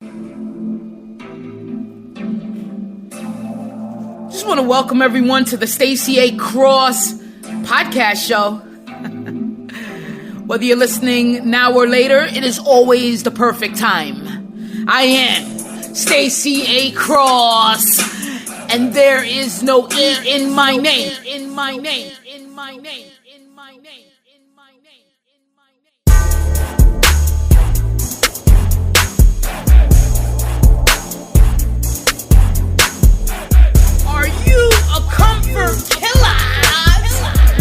Just want to welcome everyone to the Stacy A podcast show. Whether you're listening now or later, it is always the perfect time. I am Stacy A. and there is no E in my name. Are you a comfort killer?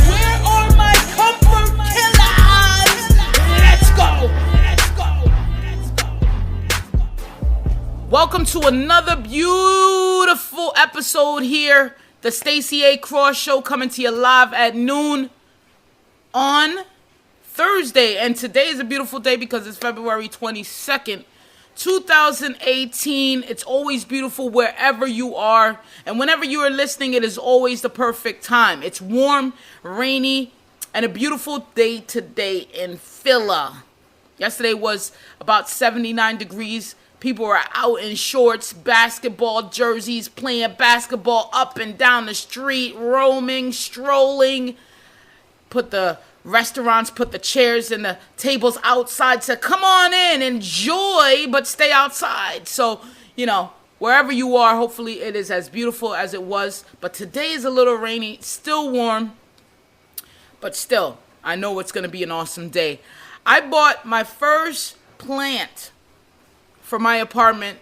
Where are my comfort killers? Let's go. Welcome to another beautiful episode here. The Stacy A. Cross Show coming to you live at noon on Thursday. And today is a beautiful day because it's February 22nd. 2018. It's always beautiful wherever you are. And whenever you are listening, it is always the perfect time. It's warm, rainy, and a beautiful day today in Philly. Yesterday was about 79 degrees. People were out in shorts, basketball jerseys, playing basketball up and down the street, roaming, strolling. Put the chairs and the tables outside, said, come on in, enjoy, but stay outside. So, wherever you are, hopefully it is as beautiful as it was. But today is a little rainy, still warm, but still, I know it's going to be an awesome day. I bought my first plant for my apartment,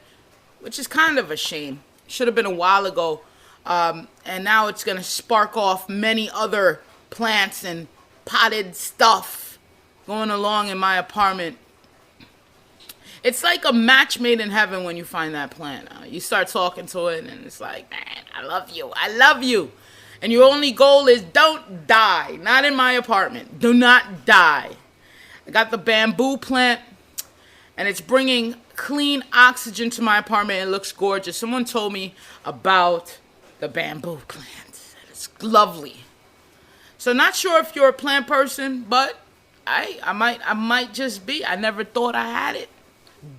which is kind of a shame. Should have been a while ago. And now it's going to spark off many other plants and potted stuff going along in my apartment. It's like a match made in heaven when you find that plant. You start talking to it and it's like, man, I love you. And your only goal is don't die. Not in my apartment. Do not die. I got the bamboo plant and it's bringing clean oxygen to my apartment. It looks gorgeous. Someone told me about the bamboo plant. It's lovely. So not sure if you're a plant person, but I might just be. I never thought I had it.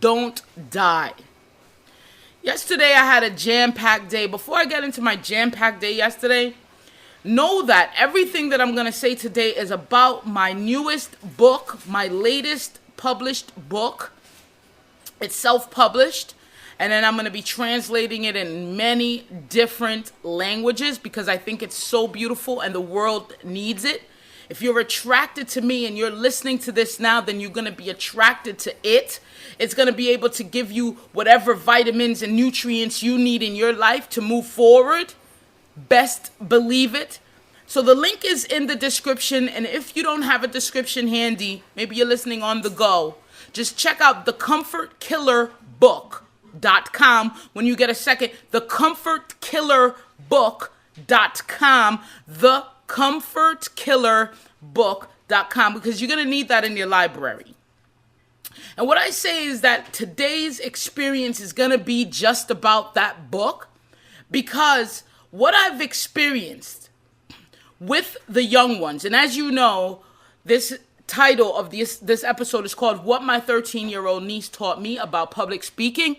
Don't die. Yesterday I had a jam-packed day. Before I get into my jam-packed day yesterday, know that everything that I'm going to say today is about my newest book, my latest published book. It's self-published. And then I'm going to be translating it in many different languages because I think it's so beautiful and the world needs it. If you're attracted to me and you're listening to this now, then you're going to be attracted to it. It's going to be able to give you whatever vitamins and nutrients you need in your life to move forward. Best believe it. So the link is in the description. And if you don't have a description handy, maybe you're listening on the go, just check out thecomfortkillerbook.com when you get a second. Thecomfortkillerbook.com, thecomfortkillerbook.com, because you're going to need that in your library. And what I say is that today's experience is going to be just about that book, because what I've experienced with the young ones, and as you know, this title of this episode is called What My 13-Year-Old Niece Taught Me About Public Speaking.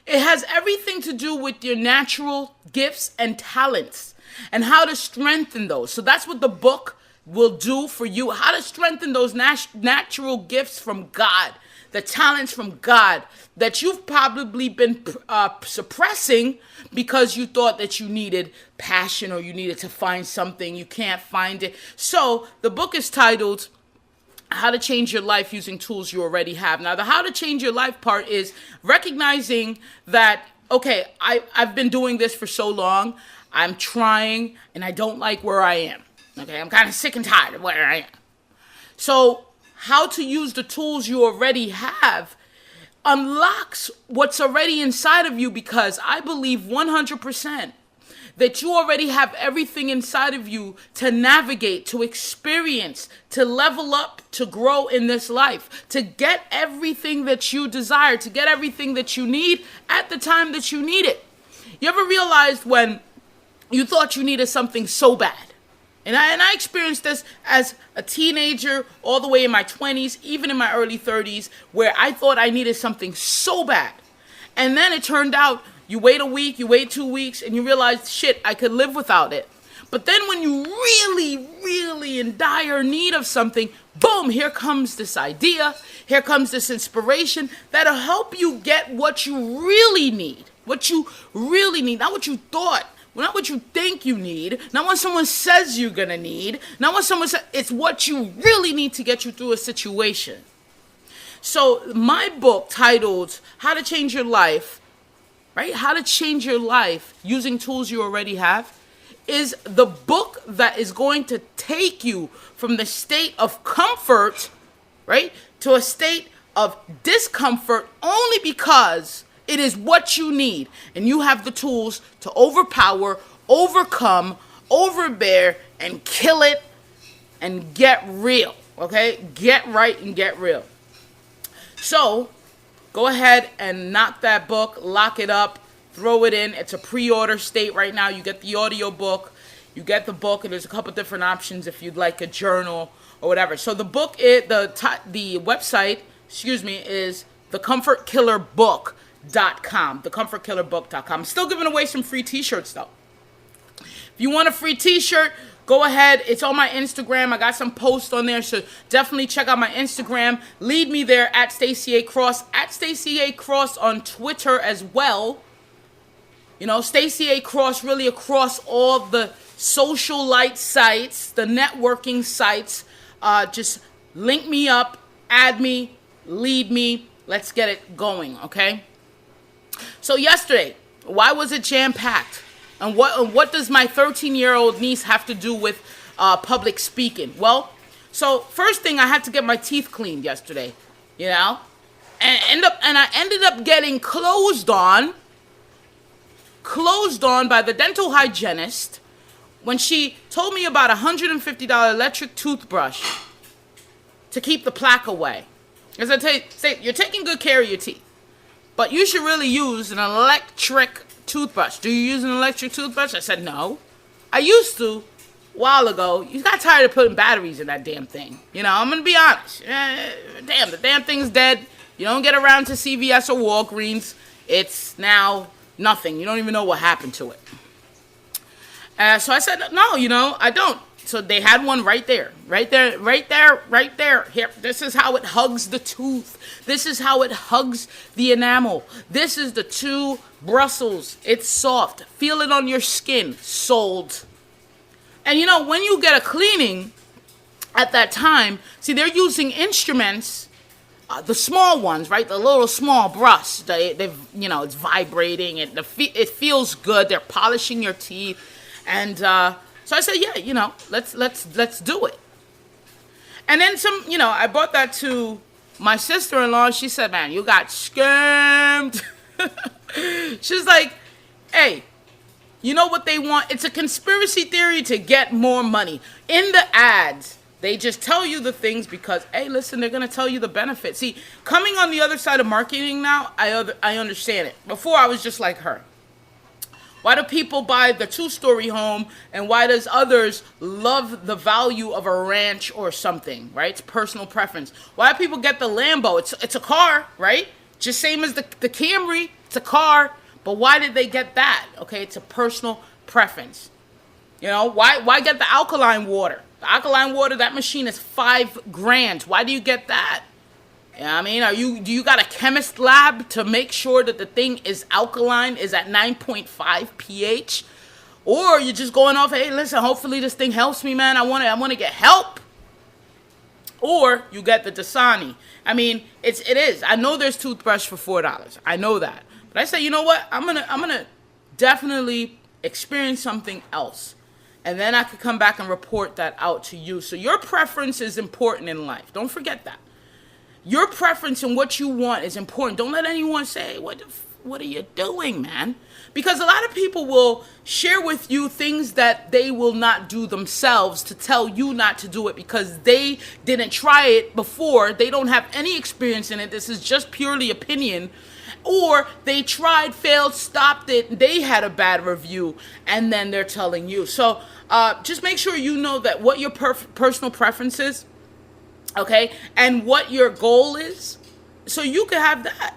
It has everything to do with your natural gifts and talents and how to strengthen those. So that's what the book will do for you, how to strengthen those natural gifts from God, the talents from God that you've probably been suppressing because you thought that you needed passion or you needed to find something. You can't find it. So the book is titled How to Change Your Life Using Tools You Already Have. Now, the how to change your life part is recognizing that, okay, I've been doing this for so long. I'm trying, and I don't like where I am. Okay, I'm kind of sick and tired of where I am. So how to use the tools you already have unlocks what's already inside of you, because I believe 100% that you already have everything inside of you to navigate, to experience, to level up, to grow in this life, to get everything that you desire, to get everything that you need at the time that you need it. You ever realized when you thought you needed something so bad? And I experienced this as a teenager, all the way in my 20s, even in my early 30s, where I thought I needed something so bad. And then it turned out you wait a week, you wait 2 weeks, and you realize, shit, I could live without it. But then when you really, really in dire need of something, boom, here comes this idea. Here comes this inspiration that'll help you get what you really need. What you really need, not what you thought. Not what you think you need. Not what someone says you're going to need. Not what someone says. It's what you really need to get you through a situation. So my book titled How to Change Your Life, right? How to Change Your Life using tools you already have, is the book that is going to take you from the state of comfort, right, to a state of discomfort only because it is what you need. And you have the tools to overpower, overcome, overbear, and kill it and get real, okay? Get right and get real. So go ahead and knock that book, lock it up, throw it in. It's a pre-order state right now. You get the audio book, you get the book, and there's a couple different options if you'd like a journal or whatever. So the book is the website, is thecomfortkillerbook.com. Thecomfortkillerbook.com. I'm still giving away some free t-shirts though. If you want a free t-shirt, go ahead. It's on my Instagram. I got some posts on there, so definitely check out my Instagram. Lead me there at Stacy A Cross, at Stacy A Cross on Twitter as well. You know, Stacy A Cross really across all the social light sites, the networking sites. Just link me up, add me, lead me. Let's get it going, okay? So yesterday, why was it jam-packed? And what does my 13-year-old niece have to do with public speaking? Well, so first thing, I had to get my teeth cleaned yesterday, you know? And I ended up getting closed on by the dental hygienist when she told me about a $150 electric toothbrush to keep the plaque away. As I tell you, you're taking good care of your teeth, but you should really use an electric toothbrush. Do you use an electric toothbrush? I said no. I used to a while ago. You got tired of putting batteries in that damn thing. You know, I'm going to be honest. The damn thing's dead. You don't get around to CVS or Walgreens. It's now nothing. You don't even know what happened to it. So I said, no, I don't. So they had one right there. Here, this is how it hugs the tooth. This is how it hugs the enamel. This is the two Brussels. It's soft. Feel it on your skin. Sold. And when you get a cleaning at that time, see, they're using instruments, the small ones, right? The little small brush. It's vibrating. It feels good. They're polishing your teeth. And so I said, yeah, let's do it. And then I brought that to my sister-in-law. She said, man, you got scammed. She's like, hey, you know what they want? It's a conspiracy theory to get more money. In the ads, they just tell you the things because, hey, listen, they're going to tell you the benefits. See, coming on the other side of marketing now, I understand it. Before, I was just like her. Why do people buy the 2-story home, and why does others love the value of a ranch or something, right? It's personal preference. Why do people get the Lambo? It's a car, right? Just same as the Camry. It's a car. But why did they get that? Okay, it's a personal preference. Why get the alkaline water? The alkaline water, that machine is $5,000. Why do you get that? I mean, do you got a chemist lab to make sure that the thing is alkaline, is at 9.5 pH? Or you're just going off, hey, listen, hopefully this thing helps me, man. I want to get help. Or you get the Dasani. I mean, it is. I know there's toothbrush for $4. I know that. But I say, you know what? I'm gonna definitely experience something else. And then I could come back and report that out to you. So your preference is important in life. Don't forget that. Your preference and what you want is important. Don't let anyone say, what are you doing, man? Because a lot of people will share with you things that they will not do themselves to tell you not to do it because they didn't try it before. They don't have any experience in it. This is just purely opinion. Or they tried, failed, stopped it, they had a bad review, and then they're telling you. So just make sure you know that what your personal preference is. Okay, and what your goal is, so you can have that.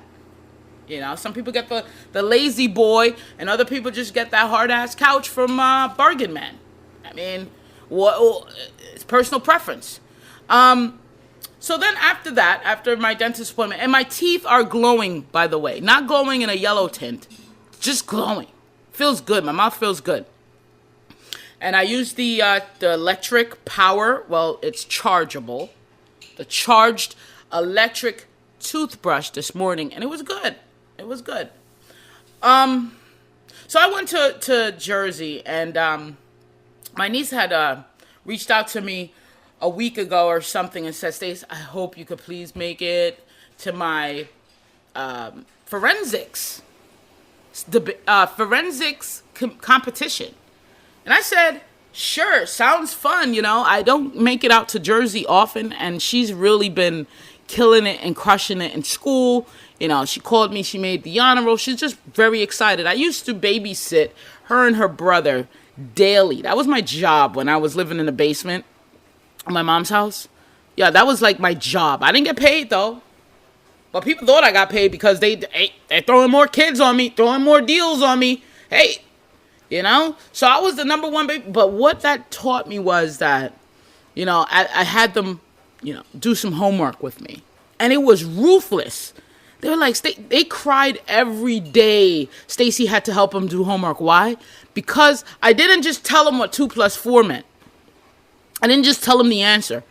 You know, some people get the lazy boy, and other people just get that hard ass couch from Bargain Man. I mean, it's personal preference. So then after that, after my dentist appointment, and my teeth are glowing, by the way, not glowing in a yellow tint, just glowing. Feels good. My mouth feels good. And I used the electric power. Well, it's chargeable. The charged electric toothbrush this morning, and it was good. It was good. So I went to Jersey, and my niece had reached out to me a week ago or something and said, Stace, I hope you could please make it to my forensics competition. And I said, sure, sounds fun. You know, I don't make it out to Jersey often, and she's really been killing it and crushing it in school. You know, she called me, she made the honor roll. She's just very excited. I used to babysit her and her brother daily. That was my job when I was living in the basement of my mom's house. Yeah, that was like my job. I didn't get paid though. But people thought I got paid because they're throwing more kids on me, throwing more deals on me. Hey, you know? So I was the number one baby. But what that taught me was that, you know, I had them, you know, do some homework with me. And it was ruthless. They were like, they cried every day. Stacy had to help them do homework. Why? Because I didn't just tell them what 2 + 4 meant. I didn't just tell them the answer.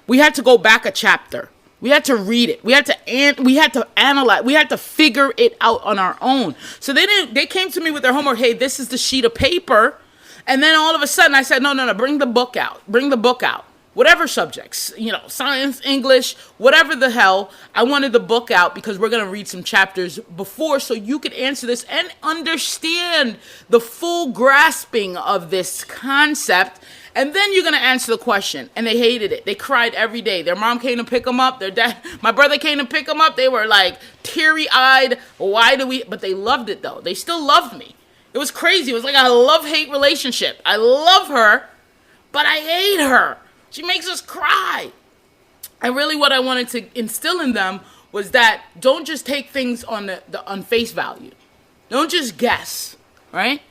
We had to go back a chapter. We had to read it. We had to analyze. We had to figure it out on our own. So they came to me with their homework. Hey, this is the sheet of paper. And then all of a sudden I said, no, bring the book out. Bring the book out. Whatever subjects, you know, science, English, whatever the hell. I wanted the book out because we're going to read some chapters before so you could answer this and understand the full grasping of this concept. And then you're going to answer the question. And they hated it. They cried every day. Their mom came to pick them up. Their dad, my brother came to pick them up. They were like teary-eyed. But they loved it though. They still loved me. It was crazy. It was like a love-hate relationship. I love her, but I hate her. She makes us cry. And really what I wanted to instill in them was that don't just take things on on face value. Don't just guess, right?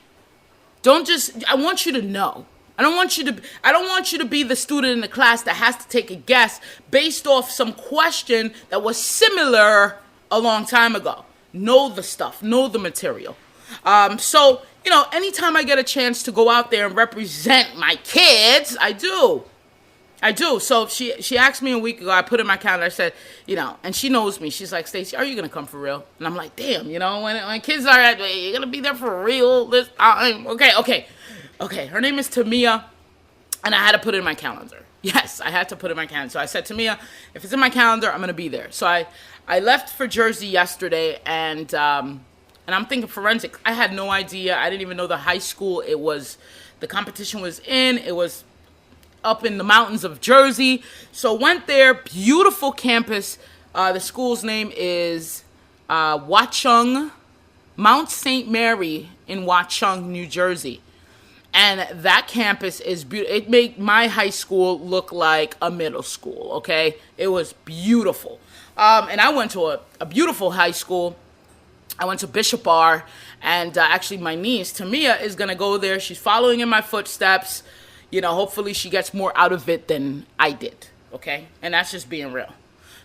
I want you to know. I don't want you to be the student in the class that has to take a guess based off some question that was similar a long time ago. Know the stuff, know the material. So, you know, anytime I get a chance to go out there and represent my kids, I do. So she asked me a week ago, I put in my calendar, I said, you know, and she knows me. She's like, Stacy, are you going to come for real? And I'm like, damn, you know, when kids are at, you're going to be there for real this time. Okay. Her name is Tamia, and I had to put it in my calendar. Yes, I had to put it in my calendar. So I said, Tamia, if it's in my calendar, I'm going to be there. So I left for Jersey yesterday, and I'm thinking forensics. I had no idea. I didn't even know the high school the competition was in. It was up in the mountains of Jersey. So went there, beautiful campus. The school's name is Watchung, Mount St. Mary in Watchung, New Jersey. And that campus is beautiful. It made my high school look like a middle school, okay? It was beautiful. And I went to a beautiful high school. I went to Bishop R. And actually my niece, Tamia, is going to go there. She's following in my footsteps. You know, hopefully she gets more out of it than I did, okay? And that's just being real.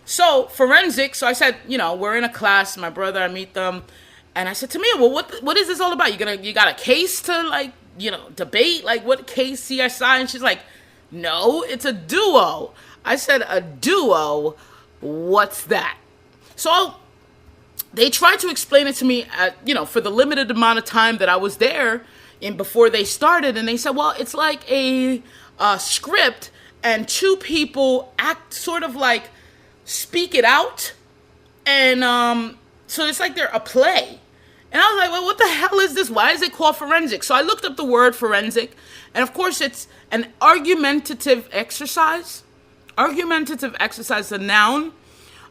So, forensics, so I said, you know, we're in a class, my brother, I meet them, and I said, Tamia, well, what is this all about? You got a case to, like, you know, debate? Like, what case, CSI? And she's like, no, it's a duo. I said, a duo? What's that? So, they tried to explain it to me, you know, for the limited amount of time that I was there, and before they started, and they said, well, it's like a script, and two people act sort of like speak it out, and so it's like they're a play. And I was like, well, what the hell is this? Why is it called forensic? So I looked up the word forensic, and of course it's an argumentative exercise. Argumentative exercise, a noun.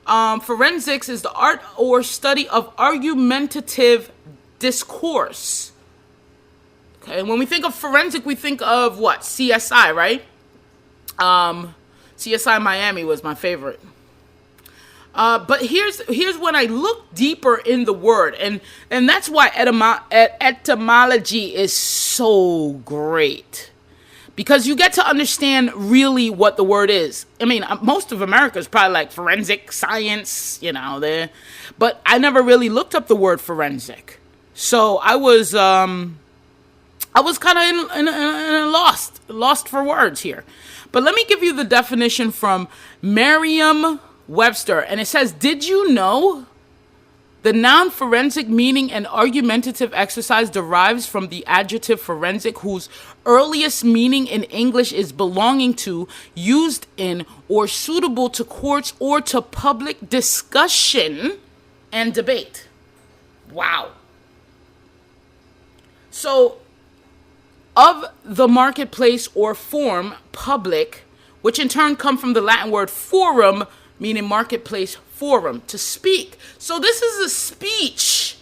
Forensics is the art or study of argumentative discourse. Okay, and when we think of forensic, we think of what? CSI, right? CSI Miami was my favorite. But here's when I look deeper in the word, and that's why etymology is so great, because you get to understand really what the word is. I mean, most of America is probably like forensic science, there, but I never really looked up the word forensic, so I was kind of in a lost for words here. But let me give you the definition from Merriam-Webster, and it says, did you know the noun forensic, meaning an argumentative exercise, derives from the adjective forensic, whose earliest meaning in English is belonging to, used in, or suitable to courts or to public discussion and debate. Wow. So, of the marketplace or form, public, which in turn come from the Latin word forum, meaning marketplace forum, to speak. So this is a speech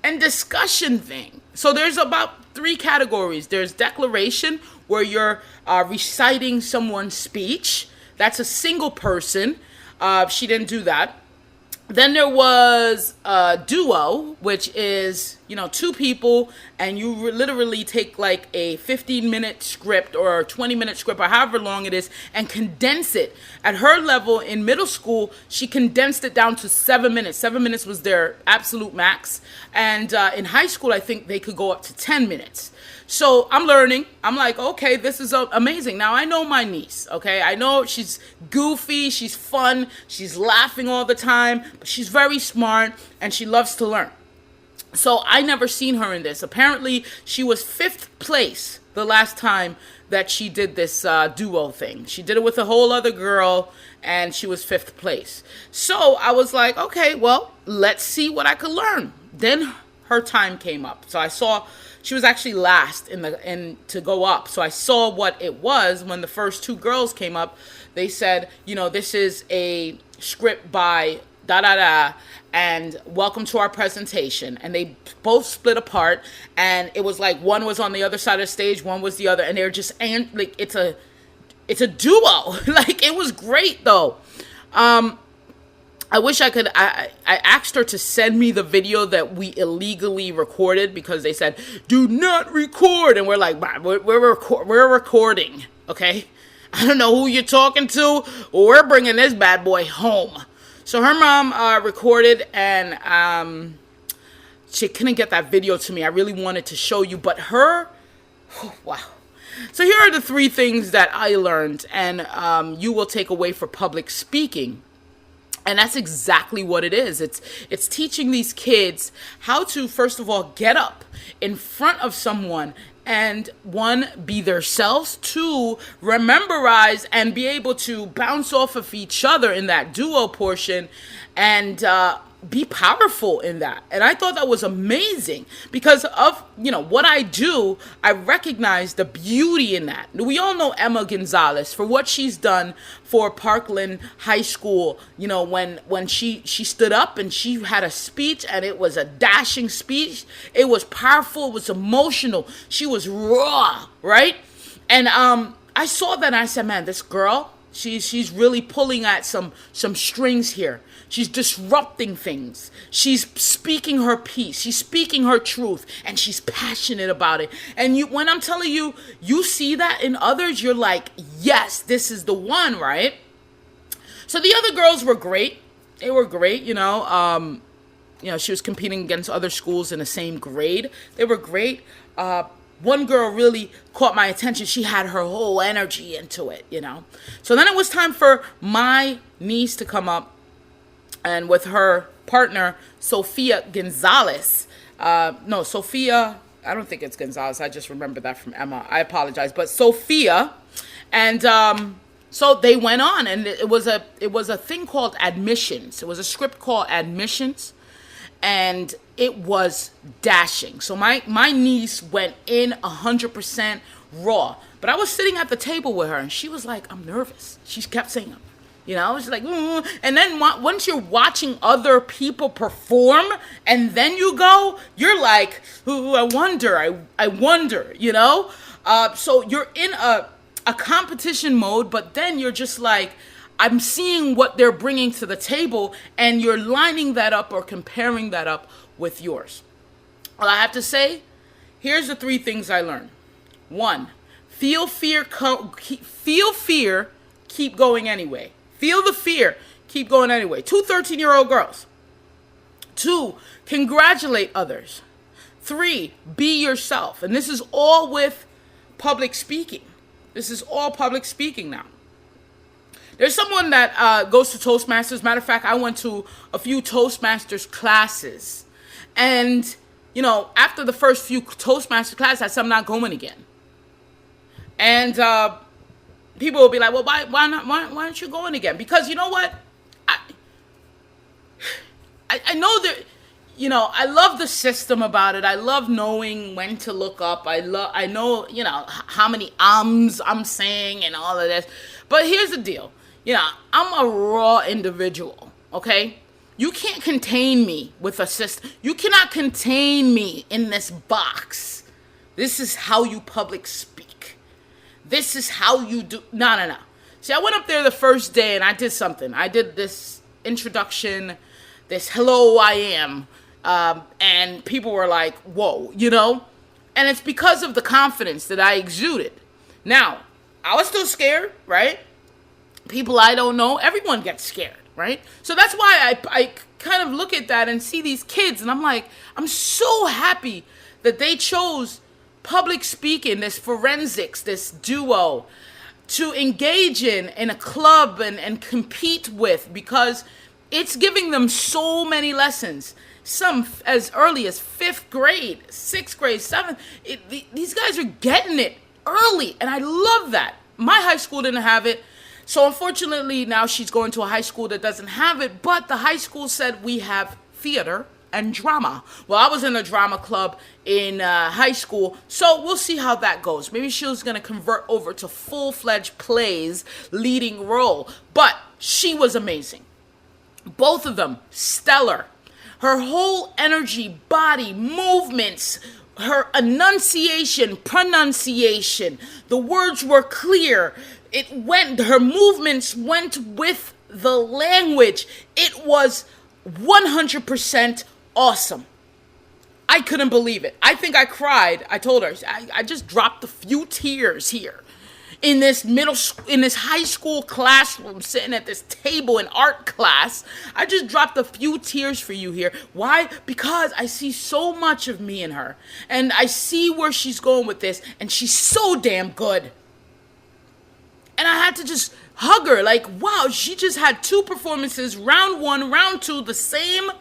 and discussion thing. So there's about 3 categories. There's declaration, where you're reciting someone's speech. That's a single person. She didn't do that. Then there was a duo, which is, 2 people, and you literally take like a 15-minute script or a 20-minute script or however long it is and condense it. At her level in middle school, she condensed it down to 7 minutes. 7 minutes was their absolute max. And in high school, I think they could go up to 10 minutes. So I'm learning. I'm like, okay, this is amazing. Now I know my niece, okay? I know she's goofy, she's fun, she's laughing all the time, but she's very smart and she loves to learn. So I never seen her in this. Apparently she was 5th place the last time that she did this duo thing. She did it with a whole other girl and she was 5th place. So I was like, okay, well, let's see what I could learn. Then her time came up. So I saw she was actually last to go up. So I saw what it was when the first 2 girls came up. They said, this is a script by da-da-da, and welcome to our presentation. And they both split apart, and it was like one was on the other side of the stage, one was the other, and they're just, and like, it's a duo. Like, it was great, though. I wish I could. I asked her to send me the video that we illegally recorded, because they said, do not record. And we're like, we're recording, okay? I don't know who you're talking to. We're bringing this bad boy home. So her mom recorded, and she couldn't get that video to me. I really wanted to show you, but wow. So here are the 3 things that I learned, and you will take away for public speaking. And that's exactly what it is. It's teaching these kids how to, first of all, get up in front of someone and, 1, be themselves, 2, rememberize and be able to bounce off of each other in that duo portion, and be powerful in that. And I thought that was amazing, because of, what I do. I recognize the beauty in that. We all know Emma Gonzalez for what she's done for Parkland High School. When she stood up and she had a speech, and it was a dashing speech. It was powerful. It was emotional. She was raw, right? And I saw that and I said, man, this girl, she's really pulling at some strings here. She's disrupting things. She's speaking her piece. She's speaking her truth, and she's passionate about it. And when I'm telling you, you see that in others, you're like, yes, this is the one, right? So the other girls were great. They were great, she was competing against other schools in the same grade. They were great. One girl really caught my attention. She had her whole energy into it, So then it was time for my niece to come up, and with her partner, Sophia Gonzalez. Sophia, I don't think it's Gonzalez. I just remember that from Emma. I apologize. But Sophia. And so they went on, and it was a thing called Admissions. It was a script called Admissions. And it was dashing. So my niece went in 100% raw. But I was sitting at the table with her, and she was like, I'm nervous. She kept saying, she's like, and then once you're watching other people perform, and then you go, you're like, I wonder, So you're in a competition mode, but then you're just like, I'm seeing what they're bringing to the table, and you're lining that up or comparing that up with yours. All I have to say, here's the 3 things I learned. 1, feel fear, keep going anyway. Feel the fear, keep going anyway. 2 13-year-old girls. 2, congratulate others. 3, be yourself. And this is all with public speaking. This is all public speaking now. There's someone that goes to Toastmasters. Matter of fact, I went to a few Toastmasters classes. And, after the first few Toastmasters classes, I said, I'm not going again. And people will be like, well, why not? Why aren't you going again? Because you know what? I know that, I love the system about it. I love knowing when to look up. I know, how many I'm saying and all of this. But here's the deal. I'm a raw individual, okay? You can't contain me with a system. You cannot contain me in this box. This is how you public speak. This is how you do. No. See, I went up there the first day and I did something. I did this introduction, this hello, I am. And people were like, whoa, And it's because of the confidence that I exuded. Now, I was still scared, right? People I don't know, everyone gets scared, right? So that's why I kind of look at that and see these kids, and I'm like, I'm so happy that they chose public speaking, this forensics, this duo, to engage in a club and compete with, because it's giving them so many lessons. Some as early as 5th grade, 6th grade, 7th. These guys are getting it early, and I love that. My high school didn't have it. So unfortunately, now she's going to a high school that doesn't have it, but the high school said we have theater and drama. Well, I was in a drama club in high school, so we'll see how that goes. Maybe she was going to convert over to full-fledged plays, leading role, but she was amazing. Both of them, stellar. Her whole energy, body, movements, her enunciation, pronunciation, the words were clear. Her movements went with the language. It was 100% awesome. I couldn't believe it. I think I cried. I told her, I just dropped a few tears here in this high school classroom, sitting at this table in art class. I just dropped a few tears for you here. Why? Because I see so much of me in her, and I see where she's going with this, and she's so damn good. And I had to just hug her, like, wow, she just had 2 performances, round 1, round 2, the same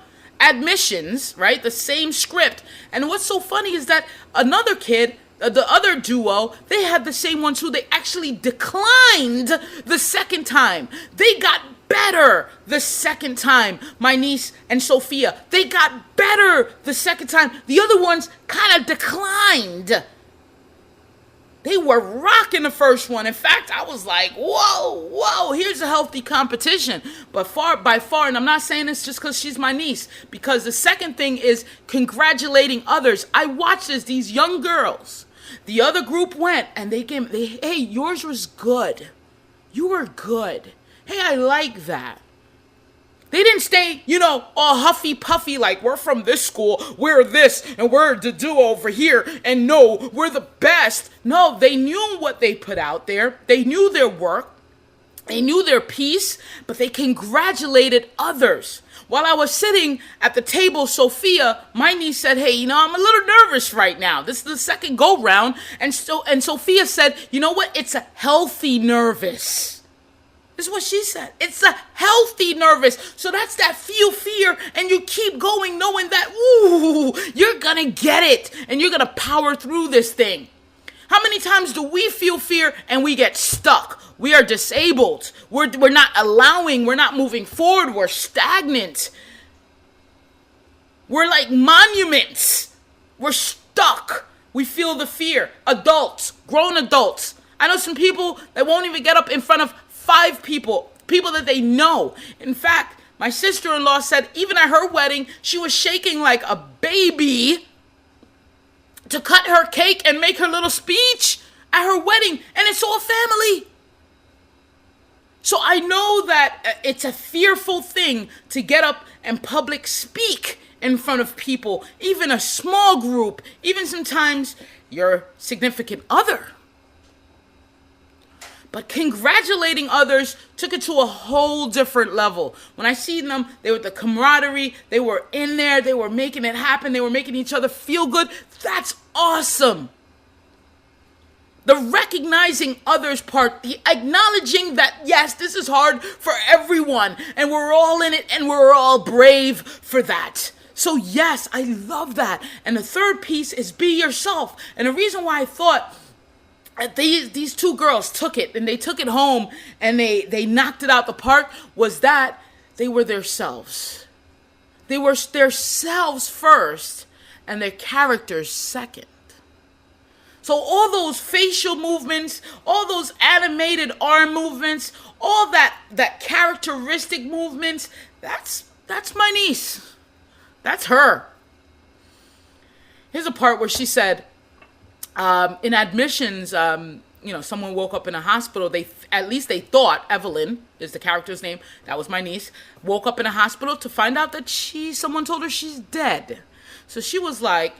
admissions, right? The same script. And what's so funny is that another kid, the other duo, they had the same one too. They actually declined the second time. They got better the second time. My niece and Sophia, they got better the second time. The other ones kind of declined. They were rocking the first one. In fact, I was like, whoa, here's a healthy competition. But by far, and I'm not saying this just because she's my niece, because the second thing is congratulating others. I watched as these young girls, the other group went, and hey, yours was good. You were good. Hey, I like that. They didn't stay, all huffy puffy like we're from this school, we're this, and we're the duo over here, and no, we're the best. No, they knew what they put out there. They knew their work. They knew their piece, but they congratulated others. While I was sitting at the table, Sophia, my niece, said, hey, I'm a little nervous right now. This is the second go round. And Sophia said, you know what? It's a healthy nervous. This is what she said. It's a healthy nervous. So that's that feel fear, and you keep going knowing that, ooh, you're going to get it, and you're going to power through this thing. How many times do we feel fear and we get stuck? We are disabled. We're not allowing, we're not moving forward. We're stagnant. We're like monuments. We're stuck. We feel the fear. Adults, grown adults. I know some people that won't even get up in front of 5 people that they know. In fact, my sister-in-law said even at her wedding, she was shaking like a baby to cut her cake and make her little speech at her wedding. And it's all family. So I know that it's a fearful thing to get up and public speak in front of people, even a small group, even sometimes your significant other. But congratulating others took it to a whole different level. When I seen them, they were the camaraderie, they were in there, they were making it happen, they were making each other feel good. That's awesome. The recognizing others part, the acknowledging that, yes, this is hard for everyone, and we're all in it, and we're all brave for that. So yes, I love that. And the third piece is be yourself. And the reason why I thought these two girls took it, and they took it home, and they knocked it out the park, was that they were themselves. They were their selves first, and their characters second. So all those facial movements, all those animated arm movements, all that characteristic movements, that's my niece. That's her. Here's a part where she said, in admissions, someone woke up in a hospital. At least they thought, Evelyn is the character's name, that was my niece, woke up in a hospital to find out that someone told her she's dead. So she was like,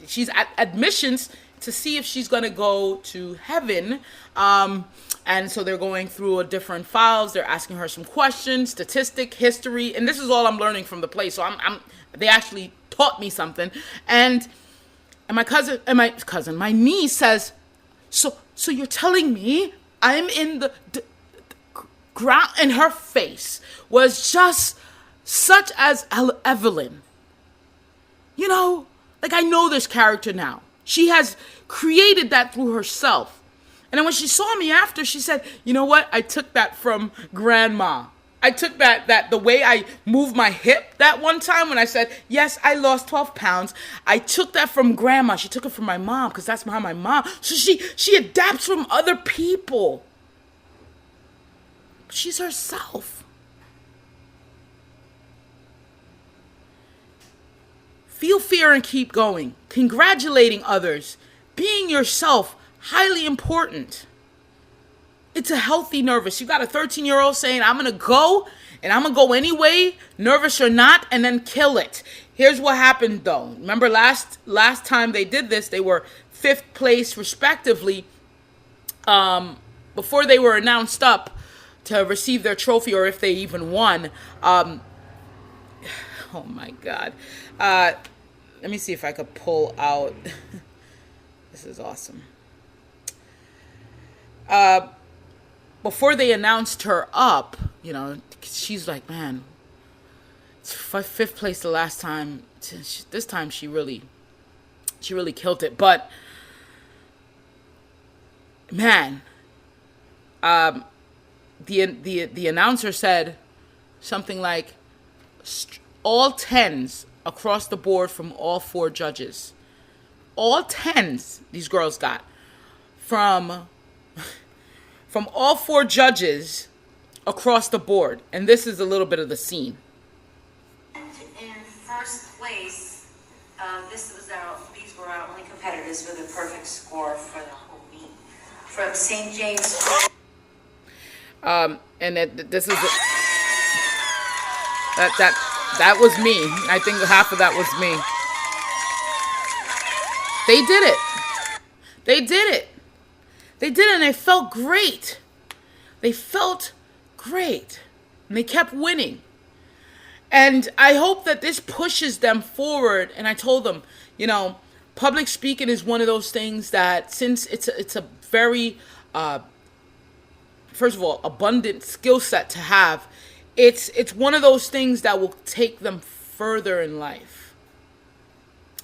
she's at admissions to see if she's going to go to heaven. And so they're going through different files. They're asking her some questions, statistic, history. And this is all I'm learning from the play. So they actually taught me something. And my niece says, so you're telling me I'm in the ground? And her face was just such as Evelyn. Like I know this character now. She has created that through herself. And then when she saw me after, she said, you know what? I took that from grandma. I took that the way I moved my hip that one time when I said, yes, I lost 12 pounds. I took that from grandma. She took it from my mom because that's how my mom. So she adapts from other people. She's herself. Feel fear and keep going. Congratulating others. Being yourself. Highly important. It's a healthy nervous. You got a 13-year-old saying, I'm going to go, and I'm going to go anyway, nervous or not, and then kill it. Here's what happened, though. Remember last time they did this, they were 5th place, respectively, before they were announced up to receive their trophy, or if they even won. Oh, my God. Let me see if I could pull out. This is awesome. Before they announced her up, she's like, man, it's 5th place the last time. This time she really killed it. But man, the announcer said something like all 10s across the board from all 4 judges. All 10s these girls got from all 4 judges across the board. And this is a little bit of the scene. In first place, these were our only competitors with a perfect score for the whole meet. From St. James. This is that was me. I think half of that was me. They did it. They did it. They did it, and they felt great. They felt great. And they kept winning. And I hope that this pushes them forward. And I told them, public speaking is one of those things that, since it's a very, first of all, abundant skill set to have, it's one of those things that will take them further in life.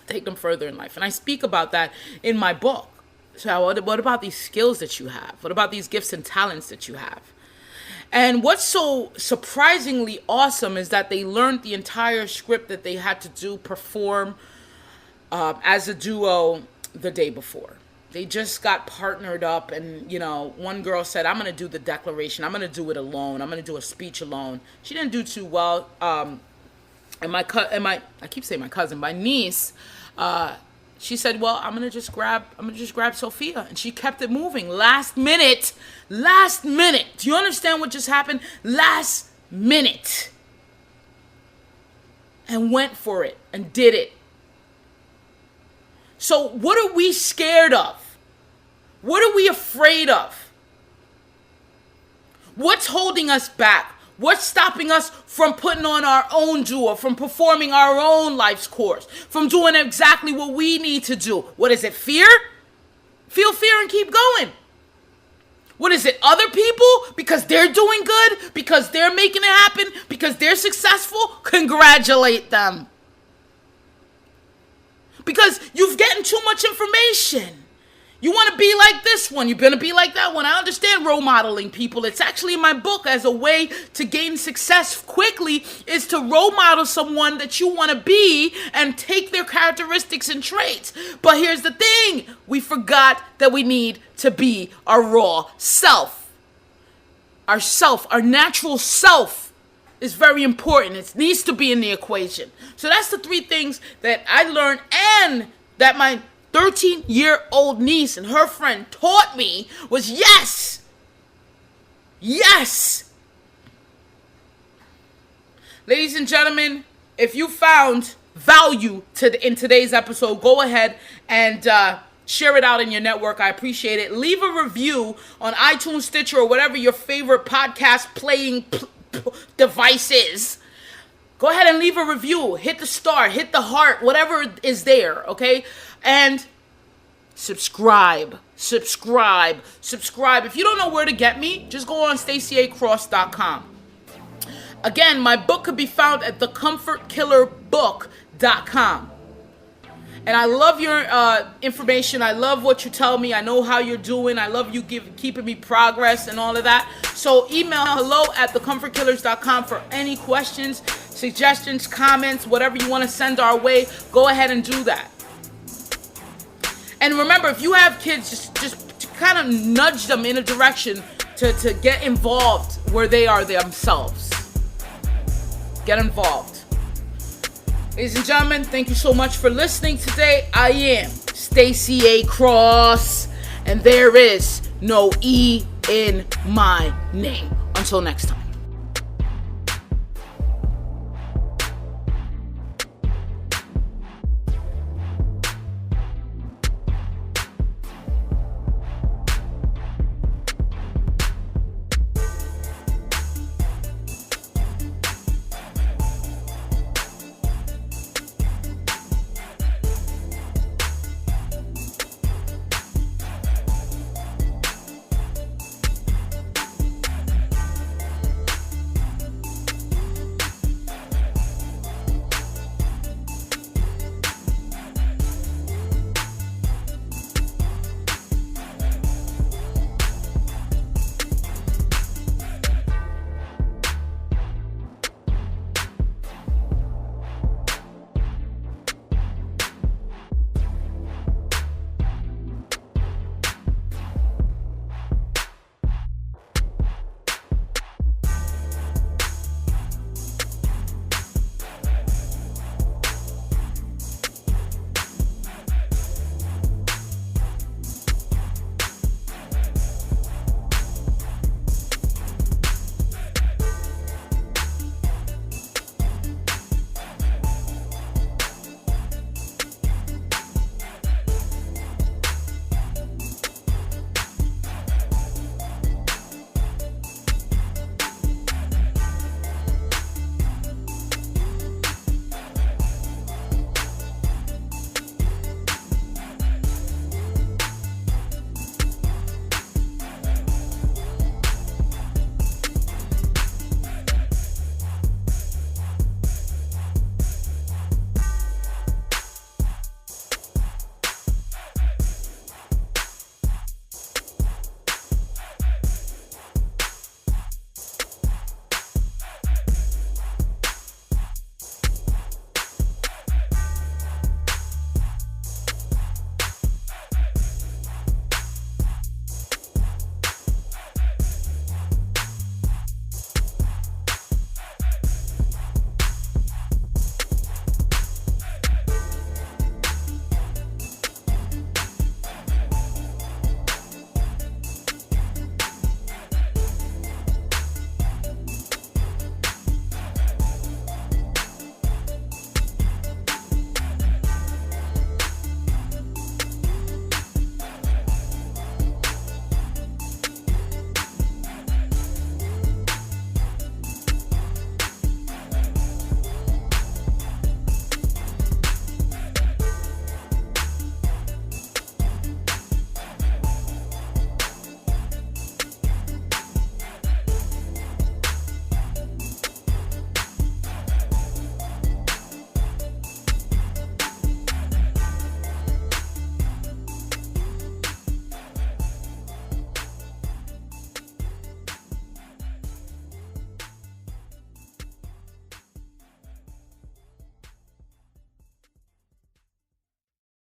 Take them further in life. And I speak about that in my book. So what about these skills that you have? What about these gifts and talents that you have? And what's so surprisingly awesome is that they learned the entire script that they had to perform as a duo the day before. They just got partnered up, and one girl said, I'm going to do the declaration. I'm going to do it alone. I'm going to do a speech alone. She didn't do too well. And I keep saying my cousin, my niece, she said, well, I'm gonna just grab Sophia. And she kept it moving. Last minute. Do you understand what just happened? Last minute. And went for it and did it. So what are we scared of? What are we afraid of? What's holding us back? What's stopping us from putting on our own jewel, from performing our own life's course, from doing exactly what we need to do? What is it, fear? Feel fear and keep going. What is it, other people? Because they're doing good? Because they're making it happen? Because they're successful? Congratulate them. Because you've gotten too much information. You want to be like this one. You're going to be like that one. I understand role modeling people. It's actually in my book as a way to gain success quickly is to role model someone that you want to be and take their characteristics and traits. But here's the thing. We forgot that we need to be our raw self. Our natural self is very important. It needs to be in the equation. So that's the 3 things that I learned and that my 13-year-old niece and her friend taught me was yes. Ladies and gentlemen, if you found value in today's episode, go ahead and share it out in your network. I appreciate it. Leave a review on iTunes, Stitcher, or whatever your favorite podcast playing device is. Go ahead and leave a review. Hit the star, hit the heart, whatever is there, okay? And subscribe. If you don't know where to get me, just go on stacyacross.com. Again, my book could be found at thecomfortkillerbook.com. And I love your information. I love what you tell me. I know how you're doing. I love you keeping me progress and all of that. So email hello@thecomfortkillers.com for any questions, suggestions, comments, whatever you want to send our way. Go ahead and do that. And remember, if you have kids, just kind of nudge them in a direction to get involved where they are themselves. Get involved. Ladies and gentlemen, thank you so much for listening today. I am Stacy A. Cross, and there is no E in my name. Until next time.